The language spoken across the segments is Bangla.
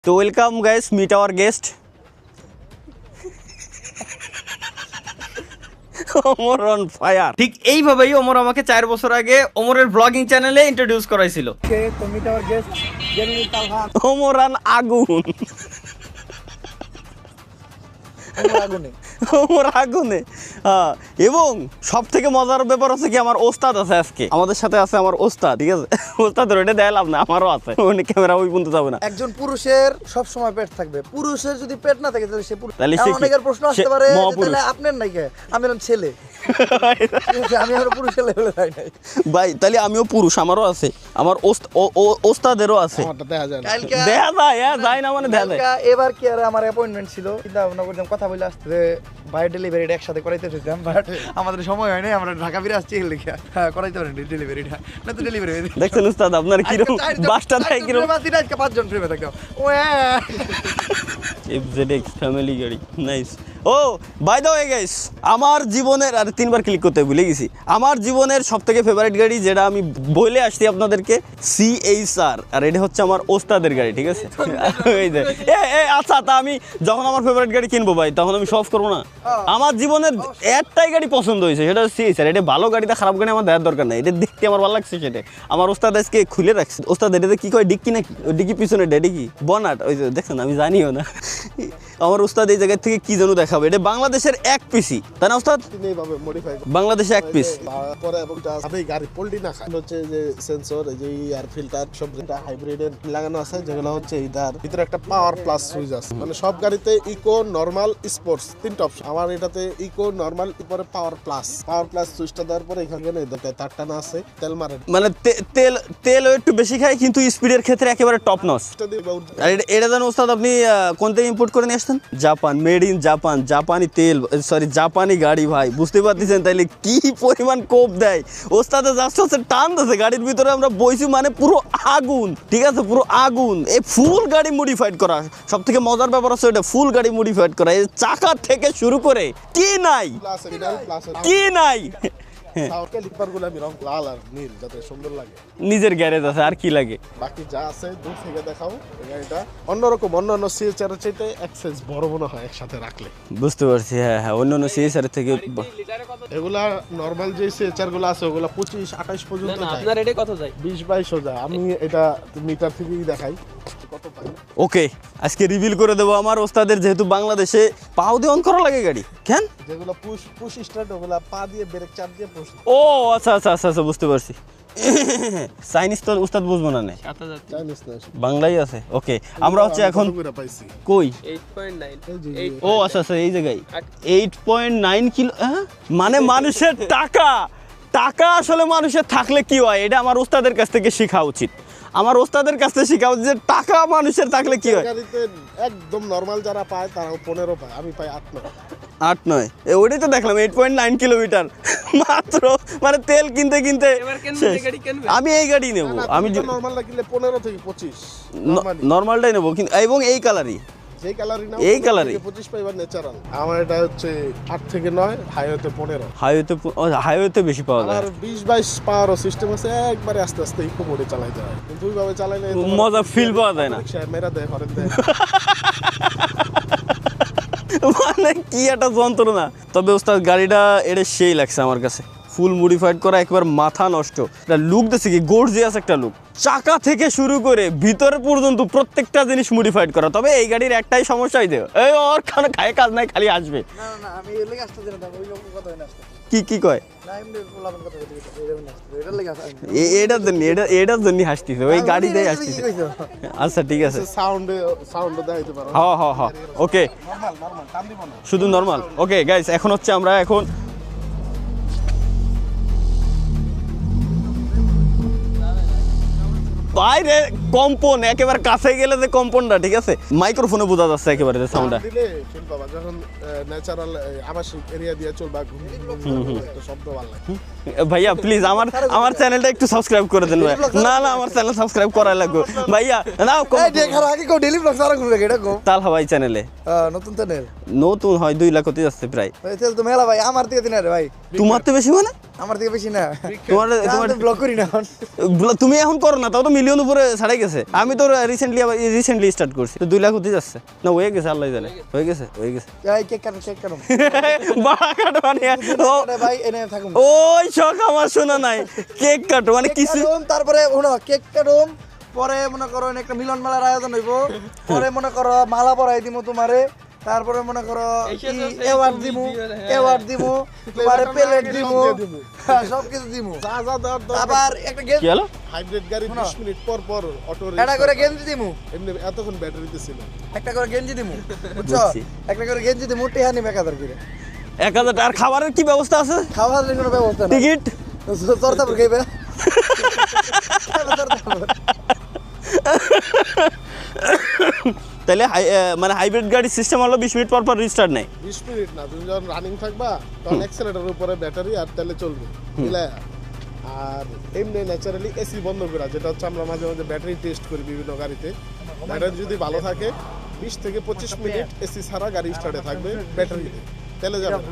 তো welcome guys, meet our guest Omar on fire. ঠিক এইভাবেই ওমর আমাকে 4 বছর আগে ওমরের ব্লগিং চ্যানেলে ইন্ট্রোডিউস করাইছিল। তো meet our guest genuine Talhan. Omar on আগুন, ওমর আগুনে। হ্যাঁ, এবং সব থেকে মজার ব্যাপার হচ্ছে কি, আমার ওস্তাদ আছে আজকে আমাদের সাথে, আছে আমার ওস্তাদ। ঠিক আছে, ওস্তাদের ওইটা দেয় লাভ না, আমারও আছে। ওখানে ক্যামেরা ওই পর্যন্ত যাবে না। একজন পুরুষের সব সময় পেট থাকবে, পুরুষের যদি পেট না থাকে তাহলে সে পুরুষ। তাহলে সে কি? অনেকের প্রশ্ন আসতে পারে মহাপুরুষ। তাহলে আপনার নাই কে? আমি হলাম ছেলে। আমি আর পুরুষের লেভেলে যাই নাই ভাই, তাহলে আমিও পুরুষ, আমারও আছে, আমার ওস্তাদেরও আছে। দেখা যায়, যায় না মানে দেখা যায়। এবার কি আর আমার অ্যাপয়েন্টমেন্ট ছিল, চিন্তা ভাবনা করতাম কথা বলে আসতে ভাই ডেলিভারিটা একসাথে করাইতে চাইতাম, বাট আমাদের সময় হয় নাই। আমরা ঢাকা ফিরে আসছি লিখা করাইতে পারেন ডেলিভারিটা, না তো ডেলিভারি দেখছেন উস্তাদ আপনার কিরকম বাসটা থাকে, কিরকম 5 জন ফ্রেমে থাকতাম। FZX ফ্যামিলি গাড়ি, নাইস। ও বাই দ্য ওয়ে গাইস, আমার জীবনের, আর 3বার ক্লিক করতে ভুলে গেছি, আমার জীবনের সবথেকে ফেভারিট গাড়ি যেটা আমি বলে আসছি আপনাদেরকে, CHR। আর এটা হচ্ছে আমার ওস্তাদের গাড়ি, ঠিক আছে? এই যে আচ্ছা, তা আমি যখন আমার ফেভারিট গাড়ি কিনবো ভাই, তখন আমি সব করবো না। আমার জীবনের একটাই গাড়ি পছন্দ হয়েছে, সেটা হচ্ছে CHR। এটা ভালো গাড়িটা, খারাপ গাড়ি আমার দেওয়ার দরকার নাই, এটা দেখতে আমার ভালো লাগছে সেটা। আমার ওস্তাদ আজকে খুলে রাখছে। ওস্তাদ এটাতে কি কয়, ডিক্কি নাকি? ওই ডিক্কি পিছনে ডিক্কি বনাট, ওই যে দেখছেন, আমি জানিও না। আমার ওস্তাদ এই জায়গা থেকে কি যেন দেখাবে। এটা বাংলাদেশের এক পিসি, তাই না ওস্তাদ? বাংলাদেশে এক পিস পরে এবং আপনি গাড়ি পোল্ট্রি না খান হচ্ছে যে সেন্সর, এই যে এয়ার ফিল্টার সব যেটা হাইব্রিডের লাগানো আছে, যেগুলো হচ্ছে এটার ভিতরে একটা পাওয়ার প্লাস সুইচ আছে। মানে সব গাড়িতে ইকো, নরমাল, স্পোর্টস 3টা অপশন। আমার এটাতে ইকো, নরমাল, এরপরে পাওয়ার প্লাস সুইচটা দেওয়ার পরে এখানে তার টানা আছে, তেল মারে, মানে তেল একটু বেশি খায়, কিন্তু স্পিডের ক্ষেত্রে একেবারে টপ নচ। আর এটা জানো ওস্তাদ, আপনি কোন থেকে ইম্পোর্ট করে নিয়ে আসতেন? জাপান, মেড ইন জাপান, জাপানি তেল, সরি জাপানি গাড়ি। ভাই বুঝতে পারতেছেন তাইলে কি পরিমাণ কোপ দেয় ওস্তাদে, জাস্ট হচ্ছে টান দিচ্ছে গাড়ির ভিতরে। আমরা বইছি মানে পুরো আগুন, ঠিক আছে, পুরো আগুন। এই ফুল গাড়ি মডিফাইড করা, সব থেকে মজার ব্যাপার হচ্ছে এটা, ফুল গাড়ি মডিফাইড করা। এই চাকা থেকে শুরু করে কি নাই, কি নাই। নিজের গ্যারেজ আছে, আর কি লাগে? বাকি যা আছে দূর থেকে দেখাও। গাড়িটা অন্যরকম, অন্যান্য CHR এর চাইতে এক সাইজ বড় মনে হয় একসাথে রাখলে। বুঝতে পারছি, হ্যাঁ হ্যাঁ, অন্যান্য CHR থেকে। এগুলা নরমাল যে CHR গুলো আছে ওগুলা 25-28 পর্যন্ত যায়। আপনার এটা কত যায়? 20-22 যায়। আমি এটা মিটার থেকেই দেখাই কত পাই। ওকে, আজকে রিভিল করে দেবো আমার ওস্তাদের, যেহেতু বাংলাদেশে পাও দিয়ে অন করা লাগে গাড়ি। কেন? যেগুলো পুশ স্টার্ট, ওগুলা পা দিয়ে ব্রেক চাপ দিয়ে পুশ। ও আচ্ছা আচ্ছা আচ্ছা আচ্ছা, বুঝতে পারছি। চাইনিজ তো উস্তাদ বুঝবো না, চাইনিজ না, বাংলাই আছে। ওকে, আমরা হচ্ছে এখন কই? 8.9। ও আচ্ছা আচ্ছা, এই জায়গায় 8.9 কিলো। মানে মানুষের টাকা, টাকা আসলে মানুষের থাকলে কি হয়, এটা আমার ওস্তাদের কাছ থেকে শেখা উচিত। আমার ওস্তাদের কাছ থেকে শেখা উচিত যে টাকা মানুষের থাকলে কি হয়। গাড়িতে একদম নরমাল যারা পায় তারাও 15 পায়, আমি পাই 8-9। 8-9, ওইটাই তো দেখলাম, 8.9 কিলোমিটার মাত্র। মানে তেল কিনতে কিনতে আমি এই গাড়ি নেবো। আমি নরমালটা কিনলে 15 থেকে 25 নরমালটাই নেবো, কিন্তু এবং এই কালারই, যেই কালারই নাও, এই কালারই 25 পাইবার ন্যাচারাল। আমার এটা হচ্ছে 8 থেকে 9, হাইওয়েতে 15। হাইওয়েতে বেশি পাওয়া যায়। আর 20-22 পাওয়ারও সিস্টেম আছে, একবারে আস্তে আস্তে ইকো মোডে চালাইতে হয়। কিন্তু ওইভাবে চালাইলে মজা ফিল পাওয়া যায় না। মেরা দেয়, হরেন দেয়। মানে কি একটা যন্ত্রণা। তবে ওস্তাদ গাড়িটা এটা সেই লাগছে আমার কাছে, ফুল মডিফাইড করা, একবার মাথা নষ্ট। এটা লুক দেখছে কি গর্জিয়াস একটা লুক, চাকা থেকে শুরু করে ভিতরে পর্যন্ত প্রত্যেকটা জিনিস মডিফাইড করা। তবে এই গাড়ির একটাই সমস্যাই দেয়, এই ওর খায় কাজ নাই, খালি আসবে। না না, আমি এর লাগি আসতে দিলাম, ওই লোক কথা হয় না। কি কয়? না, এমনি বলাবেন কথা বলতে এটার লাগি আসে। এটার জন্য হাসতেছে, ওই গাড়িতেই হাসতেছে। আচ্ছা ঠিক আছে, সাউন্ড দেখাইতে পারো। হ্যাঁ হ্যাঁ হ্যাঁ, ওকে, নরমাল টান দিব না, শুধু নরমাল। ওকে গাইস, এখন হচ্ছে আমরা এখন বাইরে কম্পন, একেবারে কাছে গেলে যে কম্পনটা, ঠিক আছে, মাইক্রোফোনে বোঝা যাচ্ছে একেবারে যে সাউন্ডটা। দিলে ফিল পাবা যখন ন্যাচারাল আবাসিক এরিয়া দিয়ে চলবা, একটা শব্দ ভালো লাগে। ভাইয়া প্লিজ আমার চ্যানেলটা একটু সাবস্ক্রাইব করে দেন ভাই। না না, আমার চ্যানেল সাবস্ক্রাইব করা লাগবে ভাইয়া। নাও এই দেখার আগে কো ডেইলি ব্লগ সারা ঘুরে এটা কো তালহা ভাই চ্যানেলে নতুন চ্যানেল, নতুন হয় 2 লাখ হতে যাচ্ছে প্রায়। ভাই তেল তো মেলা ভাই, আমার থেকে দিন রে ভাই। তোমার তো বেশি, মানে আমার থেকে বেশি না। তোমার ব্লগ করি না এখন। তুমি এখন করো না, তাও তো মিলিয়ন উপরে ছাড়াই গেছে, আমি তো রিসেন্টলি স্টার্ট করছি, তো 2 লাখ হতে যাচ্ছে না, হয়ে গেছে, আল্লাহ জানে, হয়ে গেছে। এই কেক কাটো বাড়া কাটো মানে ভাই এনে থাকুন। ওই শখ আমার শোনা নাই, কেক কাটো মানে কিছু। তারপরে কেক কাটুম, পরে মনে করো একটা মিলন মেলার আয়োজন হইব, পরে মনে করো মালা পরাই দিমু তোমারে, তারপরে মনে করো অ্যাওয়ার্ড দিমু তোমারে, প্লেট দিমু, সবকিছু দিমু। যা যা দেওয়ার আবার একটা কি হলো? হাইব্রিড গাড়ি 20 মিনিট পর পর অটো একটা করে গেঞ্জি দিমু, এমনি এতক্ষণ ব্যাটারিতে ছিল। একটা করে গেঞ্জি দিমু, বুঝছো? বুঝছি। একটা করে গেঞ্জি দিমু, টেহা নিবে 1000 করে। 1000। আর খাবারের কি ব্যবস্থা আছে? খাওয়ার কোনো ব্যবস্থা নেই, টিকিট? চর্চাপুর খাইবে। তাহলে মানে হাইব্রিড গাড়ির সিস্টেম হলো 20 মিনিট পর পর রিস্টার্ট নেয়। 20 মিনিট না, তুমি যখন রানিং থাকবা তখন অ্যাক্সেলেটরের উপরে ব্যাটারি আর তেলে চলবে মিলায়া। আর এমনি ন্যাচারালি এসি বন্ধ করা, যেটা হচ্ছে আমরা মাঝে মাঝে ব্যাটারি টেস্ট করি বিভিন্ন গাড়িতে। ব্যাটারি যদি ভালো থাকে 20 থেকে 25 মিনিট এসি ছাড়া গাড়ি স্টার্টে থাকবে, ব্যাটারিতে তেলে যাবে না।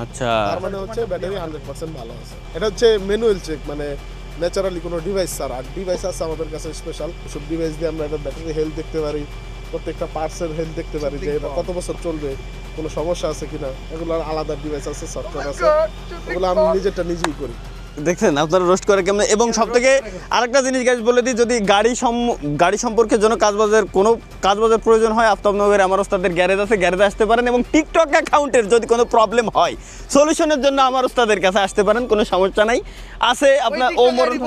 আচ্ছা, তার মানে হচ্ছে ব্যাটারি 100% ভালো আছে। এটা হচ্ছে ম্যানুয়াল চেক, মানে ন্যাচারালি কোনো ডিভাইস ছাড়া। আর ডিভাইস আছে আমাদের কাছে স্পেশাল, সব ডিভাইস দিয়ে আমরা এটা ব্যাটারি হেলথ দেখতে পারি, প্রত্যেকটা পার্টসের হেলথ দেখতে পারি, যে এটা কত বছর চলবে, কোনো সমস্যা আছে কিনা। এগুলোর আলাদা ডিভাইস আছে, সফটওয়্যার আছে, এগুলো আমি নিজেরটা নিজেই করি। দেখছেন আপনারা রোস্ট করে কেমন। এবং সব থেকে আরেকটা জিনিস গাইজ বলে দিই, যদি গাড়ি সম্পর্কে জন্য কোনো কাজবাজের প্রয়োজন হয়, আফতাবনগরে আমার ওস্তাদের গ্যারেজ আছে, গ্যারেজে আসতে পারেন। এবং টিকটক অ্যাকাউন্টের যদি কোনো প্রবলেম হয়, সলিউশনের জন্য আমার ওস্তাদের কাছে আসতে পারেন, কোনো সমস্যা নাই। আছে আপনার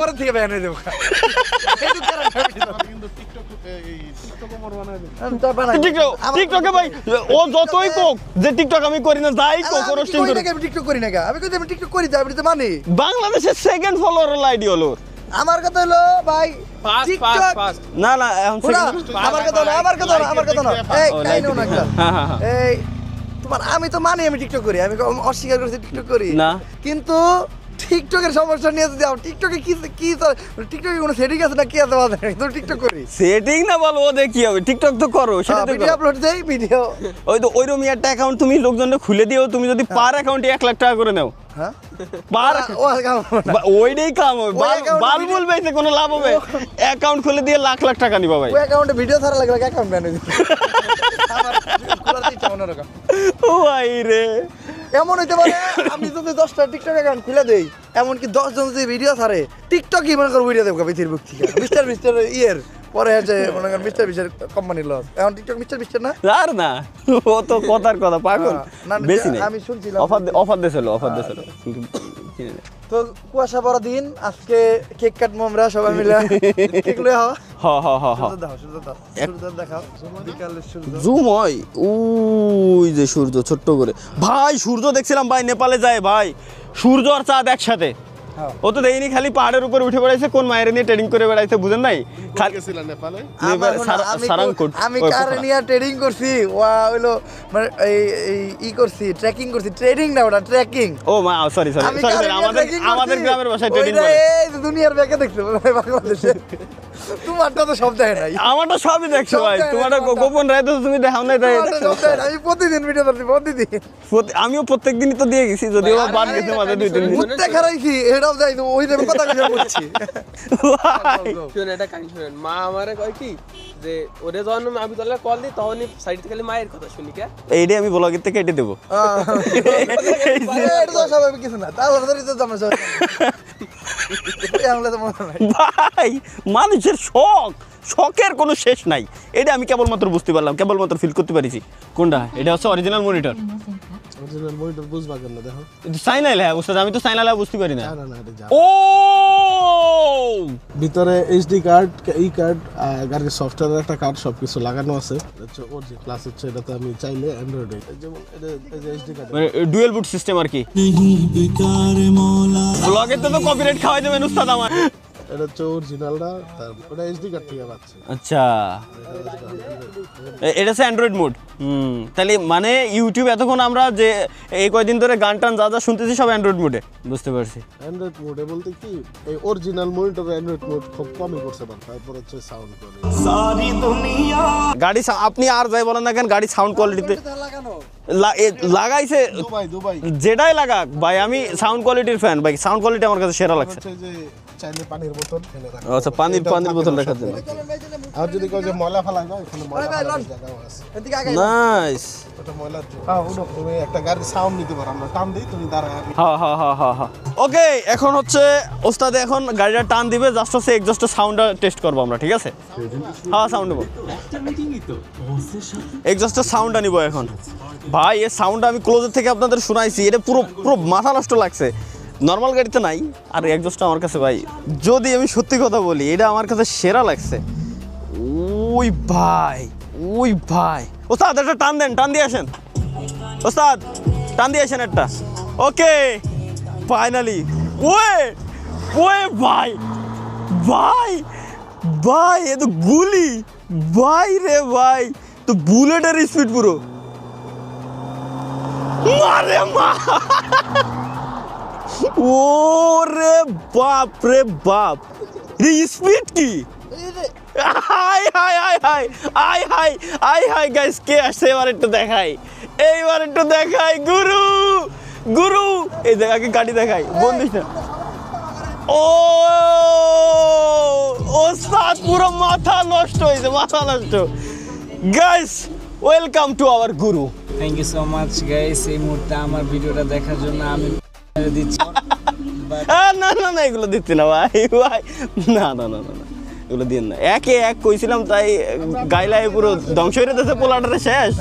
পরে থেকে ব্যান হয়ে যাবো। কিন্তু টিকটকে টিকটকে ভাই ও যতই কোক যে টিকটক আমি করি না, যাই কোক রোস্টিং করি। আমি টিকটক করি না, আমি কই আমি টিকটক করি, আমি তো মানি। বাংলাদেশের সেকেন্ড ফলোয়ার আইডি হলো। আমার কথা হলো ভাই টিকটক না না এখন আমার কথা না এই কাইনো না একটা। এই তোমার আমি তো মানি আমি টিকটক করি, আমি অস্বীকার করছি টিকটক করি না, কিন্তু টিকটকের সমস্যা নিয়ে যদি টিকটকে কি টিকটকে কোনো সেটিং আছে না, কি আছে বাদ তো টিকটক করি। সেটিং না বলো, ওদের কি হবে, টিকটক তো করো, সেটা তো ভিডিও আপলোড দেই, ভিডিও ওই তো ওইরকম একটা অ্যাকাউন্ট তুমি লোকজনকে খুলে দিও, তুমি যদি পার অ্যাকাউন্টে 1 লাখ টাকা করে নাও, হ্যাঁ পার ওইটাই কাম হবে। বাল বলবে যে কোনো লাভ হবে, অ্যাকাউন্ট খুলে দিয়ে লাখ লাখ টাকা নিবা ভাই। ওই অ্যাকাউন্টে ভিডিও ছাড়া লাগবে, অ্যাকাউন্ট ব্যান হয়ে যাবে। আমার খোলার ইচ্ছা অন্যরকম। ও ভাই রে, এমন হইতে পারে আমি যদি 10টা টিকটক অ্যাকাউন্ট খুলে দেই, এমনকি 10 জন যদি ভিডিও ছাড়ে, টিকটকই মনে করো ভিডিও দেবো পৃথিবীর বুক থেকে মিস্টার ইয়ের পরে আছে মনে করেন মিস্টার বিস্টার কোম্পানির লস। এখন টিকটক মিস্টার বিস্টার না, আর না ও তো কথার কথা পাগল, না, বেশি নেই। আমি শুনছিলাম অফার দিছিল তো কুয়াশা বড় দিন, আজকে কেক কাটবো আমরা সবাই মিলে। কেক লয়ে হও, সূর্য দেখাও, বিকালের সূর্য জুম হয় ওই যে সূর্য ছোট্ট করে। ভাই সূর্য দেখছিলাম ভাই, নেপালে যায় ভাই, সূর্য আর চাঁদ একসাথে। ও তো দেখিনি, খালি পাহাড়ের উপর উঠে বেড়াইছে, কোন মায়ের নিয়ে ট্রেডিং করে বেড়াইছে বুঝেন নাই। গেছিলেন নেপালে? আমি কারে নিয়ে ট্রেডিং করছি, ওয়া হইলো মানে এই করছি, ট্রেকিং করছি, ট্রেডিং না ওটা ট্রেকিং। ও মা সরি আমাদের গ্রামের ভাষায় ট্রেডিং করে। এই দুনিয়ার ব্যাকে দেখছো ভাই বাংলাদেশে, তোমারটা তো সব দেখে নাই। আমারটা সবই দেখছো ভাই, তোমারটা গোপন রায় তো তুমি দেখাও নাই তাই। আমি প্রতিদিন ভিডিও করছি, প্রতিদিন। আমিও প্রত্যেক দিনই তো দিয়ে গেছি, যদিও বাদ গেছে মাঝে 2-3 দিন। ঘুরতে খারাইছি, এটাও যাই তো ওই দেবে কথা বলছি। শুনেন এটা কাহিনী শুনেন, মা আমারে কয় কি যে ওরে যখন আমি তোলা কল দিই তখনই সাইড থেকে খালি মায়ের কথা শুনি। কে এইটাই আমি ব্লগের থেকে কেটে দেবো। এটা তো স্বাভাবিক কিছু না, তাহলে তো জানা যায়। ভাই মানুষের শখের কোনো শেষ নাই, এটা আমি কেবলমাত্র বুঝতে পারলাম, কেবলমাত্র ফিল করতে পারিছি। কোনটা এটা হচ্ছে অরিজিনাল মনিটর? অরিজিনাল মনিটর বুঝবা কেন? দেখো সাইনাল হ্যাঁ বুঝতে, আমি তো সাইনাল বুঝতে পারি না। না এটা যা ও ভিতরে এইচডি কার্ড, ই কার্ড, গাড়ির সফটওয়্যারের একটা কার্ড, সবকিছু লাগানো আছে। হচ্ছে ওজি প্লাস হচ্ছে, এটাতে আমি চাইলে অ্যান্ড্রয়েডে যেমন এটা এই যে এইচডি কার্ড, মানে ডুয়েল বুট সিস্টেম আর কি। ব্লগে তো কপিরাইট খাওয়াই দেবেন উস্তাদ আমার। এটা হচ্ছে অরিজিনালটা, ওটা এইচডি কার্ড থেকে পাচ্ছে। আচ্ছা এটা হচ্ছে অ্যান্ড্রয়েড মোড। তাহলে মানে ইউটিউব এতক্ষণ আমরা যে এই কয়দিন ধরে গান টান যা যা শুনতেছি সব অ্যান্ড্রয়েড মোডে, বুঝতে পারছি। অ্যান্ড্রয়েড মোডে বলতে কি, এই অরিজিনাল মনিটর অ্যান্ড্রয়েড মোড খুব কমই করছে, তারপর হচ্ছে সাউন্ড কোয়ালিটি। গাড়ি আপনি আর যাই বলেন না কেন, গাড়ি সাউন্ড কোয়ালিটিতে লাগাইছে দুবাই যেটাই লাগাক ভাই, আমি সাউন্ড কোয়ালিটির ফ্যান ভাই, সাউন্ড কোয়ালিটি আমার কাছে সেরা লাগছে। হচ্ছে যে চাইলে পানির বোতল এনে রাখা আচ্ছা পানির বোতল রাখার জন্য আর যদি কেউ যে ময়লা ফেলা যায় এখানে ময়লা ফেলার জায়গাও আছে এদিকে আগে নাইস ওটা ময়লার জন্য তুমি একটা গাড়ি সাউন্ড নিতে পারো আমরা টান দিই তুমি দাঁড়ায় হ্যাঁ ওকে এখন হচ্ছে ওস্তাদ এখন গাড়িটা টান দিবে জাস্ট হচ্ছে এক্সস্ট সাউন্ডটা টেস্ট করবো আমরা ঠিক আছে হ্যাঁ সাউন্ড নেবো এক্সস্ট সাউন্ডটা নিব এখন ভাই এই সাউন্ডটা আমি ক্লোজের থেকে আপনাদের শোনাইছি এটা পুরো পুরো মাথা নষ্ট লাগছে নর্মাল গাড়িতে নাই আর এক্সস্টটা আমার কাছে ভাই যদি আমি সত্যি কথা বলি এটা আমার কাছে সেরা লাগছে ওই ভাই ওস্তাদ একটা টান দিয়ে আসেন ওস্তাদ টান দিয়ে আসেন একটা ওকে ফাইনালি ওয়ে ভাই এ তো গুলি ভাই রে ভাই তো বুলেটের স্পিড পুরো মারে মা ও রে বাপ রে স্পিড কি হাই গাইস কে আসছে এবার একটু দেখাই গুরু এই জায়গাকে গাড়ি দেখাই বন্দিস না ও সাত পুরো মাথা নষ্ট হয়েছে guys welcome to our guru thank you so much guys এই মুহূর্তে আমার ভিডিওটা দেখার জন্য আমি দিচ্ছি না এগুলো দিচ্ছি না ভাই না এগুলো দিন না একে এক কইছিলাম তাই গাইলাই পুরো ধ্বংস হয়ে যেতেছে পোলাটারে শেষ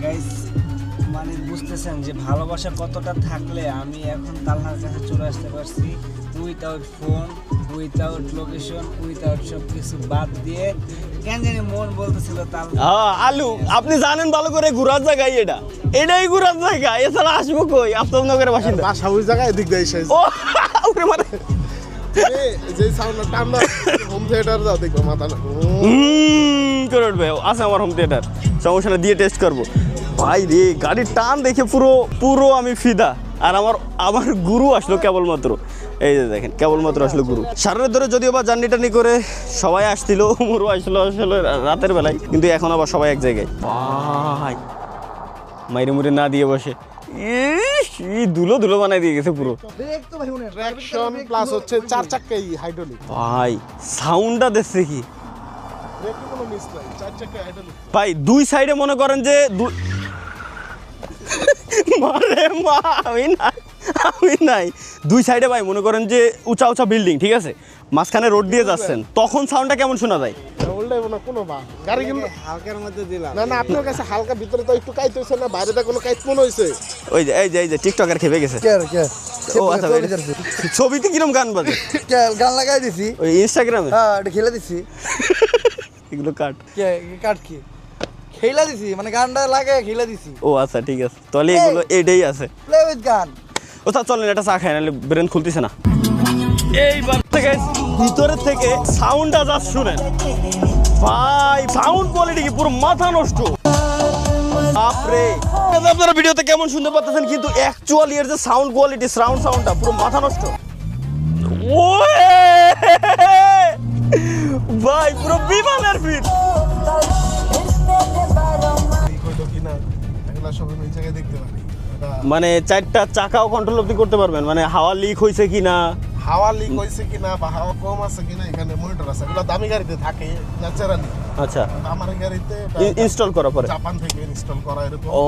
গাইস মানে বুঝতেছেন যে ভালোবাসা কতটা থাকলে আমি এখন তালহার কাছে চলে আসতে পারছি without phone without location without সব কিছু বাদ দিয়ে কেন জানি মন বলতেছিল আলু আপনি জানেন ভালো করে ঘোরার জায়গায় এটাই ঘোরার জায়গা এছাড়া আসবো কই আপনাদের বাসিন্দা বাসা ওই জায়গায় এদিক দিয়ে এসে ও মানে যে সাউন্ড টান্ডা হোম থিয়েটার যাও দেখো মাথা না করে উঠবে আছে আমার হোম থিয়েটার সমস্যা দিয়ে টেস্ট করবো ভাই রে গাড়ির টান দেখে পুরো আমি ফিদা আর আমার গুরু আসলো কেবলমাত্র এই যে দেখেন কেবলমাত্র আসলো গুরু সারার ধরে যদিও বা জার্নি টার্নি করে সবাই আসছিল মুরু আসলো রাতের বেলায় কিন্তু এখন আবার সবাই এক জায়গায় ভাই মাইরে মুড়ে না দিয়ে বসে ধুলো বানাই দিয়ে গেছে পুরো ট্র্যাকশন প্লাস হচ্ছে 4 চাকাই হাইড্রোলিক ভাই সাউন্ডটা দেখছে কি ব্রেকে কোনো মিস নাই 4 চাকাই হাইড্রোলিক ভাই দুই সাইডে মনে করেন যে মারে মা আমি নাই দুই সাইডে ভাই মনে করেন যে উঁচা বিল্ডিং ঠিক আছে মাঝখানে রোড দিয়ে যাচ্ছেন তখন সাউন্ডটা কেমন শোনা যায় উল্টাইব না কোনো বা গাড়ি কিন্তু হালকার মধ্যে দিলাম না আপনার কাছে হালকা ভিতরে তো একটু কাইত হইছে না বাইরেটা কোনো কাইত মনে হইছে এই যে টিকটকার খেপে গেছে ও আচ্ছা ছবিতে কিরম গান বাজে গান লাগাই দিছি ওই ইনস্টাগ্রামে হ্যাঁ এটা খেলে দিছি এগুলো কাট কি খেলা দিছি মানে গানটা লাগে খেলা দিছি ও আচ্ছা ঠিক আছে তাহলে এগুলো এটাই আছে প্লে উইথ গান ও তা চলেন এটা চা খাই নাহলে ব্রেন খুলতেছে না এইবার থেকে ভিতরে থেকে সাউন্ডটা যা শুনেন ভাই সাউন্ড কোয়ালিটি কি পুরো মাথা নষ্ট বাপরে আপনারা ভিডিওতে কেমন শুনতে পাচ্ছেন কিন্তু অ্যাকচুয়ালি এর যে সাউন্ড কোয়ালিটি সাউন্ডটা পুরো মাথা নষ্ট ভাই পুরো বিমানের ফিট মানে চারটা চাকাও কন্ট্রোল অবধি করতে পারবেন মানে হাওয়া লিক হয়েছে কিনা হাওয়া লিক হয়েছে কিনা বা হাওয়া কম আছে কিনা এখানে মনিটর আছে এগুলো দামি গাড়িতে থাকে ন্যাচারালি আচ্ছা আমার গাড়িতে ইনস্টল করা পরে জাপান থেকে ইনস্টল করা এরকম ও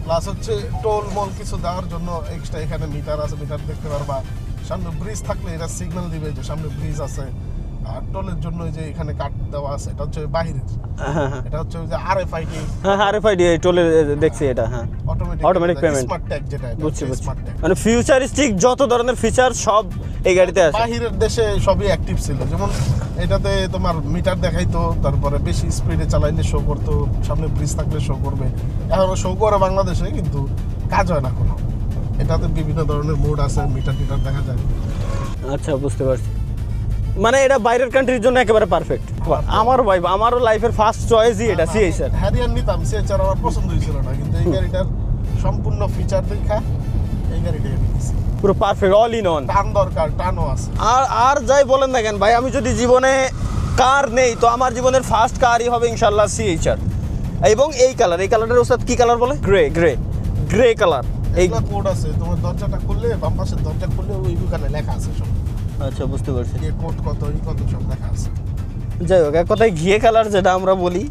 প্লাস হচ্ছে টোল মল কিছু দেওয়ার জন্য এক্সট্রা এখানে মিটার আছে মিটার দেখতে পারবা সামনে ব্রিজ থাকলে এটা সিগন্যাল দিবে যে সামনে ব্রিজ আছে আর টোলের জন্য যে এখানে কাট দেওয়া আছে এটা হচ্ছে বাহিরের এটা হচ্ছে যে আরএফআইডি হ্যাঁ আরএফআইডি টোলে দেখছি এটা হ্যাঁ অটোমেটিক পেমেন্ট স্মার্ট ট্যাগ যেটা বুঝছি স্মার্ট ট্যাগ মানে ফিউচারিস্টিক যত ধরনের ফিচার সব এই গাড়িতে আছে বাহিরের দেশে সবই অ্যাক্টিভ ছিল যেমন এটাতে তোমার মিটার দেখাইতো তারপরে বেশি স্পিডে চালাইলে শো করতো সামনে ব্রিজ থাকলে শো করবে এখনো শো করে বাংলাদেশে কিন্তু কাজ হয় না কোনো এটাতে বিভিন্ন ধরনের মোড আছে মিটার দেখা যায় আচ্ছা বুঝতে পারছি মানে এটা বাইরের কান্ট্রির জন্য একেবারে পারফেক্ট আমারও লাইফের ফার্স্ট চয়েসই এটা সিএইচআর হ্যারিয়ান নিতাম সিএইচআর আমার পছন্দ হয়েছিল না কিন্তু এই গাড়িটার সম্পূর্ণ ফিচার দেখা এই গাড়িটাই আমি নিয়েছি পুরো পারফেক্ট অল ইন অন টান দরকার টানও আছে আর যাই বলেন না কেন ভাই আমি যদি জীবনে কার নেই তো আমার জীবনের ফার্স্ট কারই হবে ইনশাআল্লাহ সিএইচআর এবং এই কালারের ওস্তাদ কি কালার বলে গ্রে কালার এই কোড আছে তোমার দরজাটা খুললে বাম পাশের দরজা খুললে ওই দোকানে লেখা আছে সব আচ্ছা বুঝতে পারছি। গিয়ে কোড কত ই কত সব দেখা আছে। যাই হোক এক কথায় ঘিয়ে কালার যেটা আমরা বলি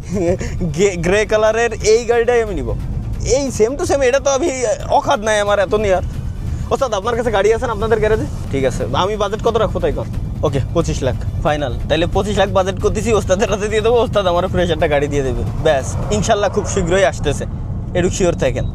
গ্রে কালারের এই গাড়িটাই আমি নিব। এই সেম টু সেম, এটা তো আমি অখাদ নাই আমার এত নেওয়ার। ওস্তাদ আপনার কাছে গাড়ি আছে না আপনাদের গ্যারেজে? ঠিক আছে, আমি বাজেট কত রাখবো তাই কর। ওকে 25 লাখ ফাইনাল। তাহলে 25 লাখ বাজেট করতেছি, ওস্তাদের হাতে দিয়ে দেবো, ওস্তাদ আমার ফ্রেশ একটা গাড়ি দিয়ে দেবে। ব্যাস ইনশাল্লাহ খুব শীঘ্রই আসতেছে, একটু শিওর থাকেন।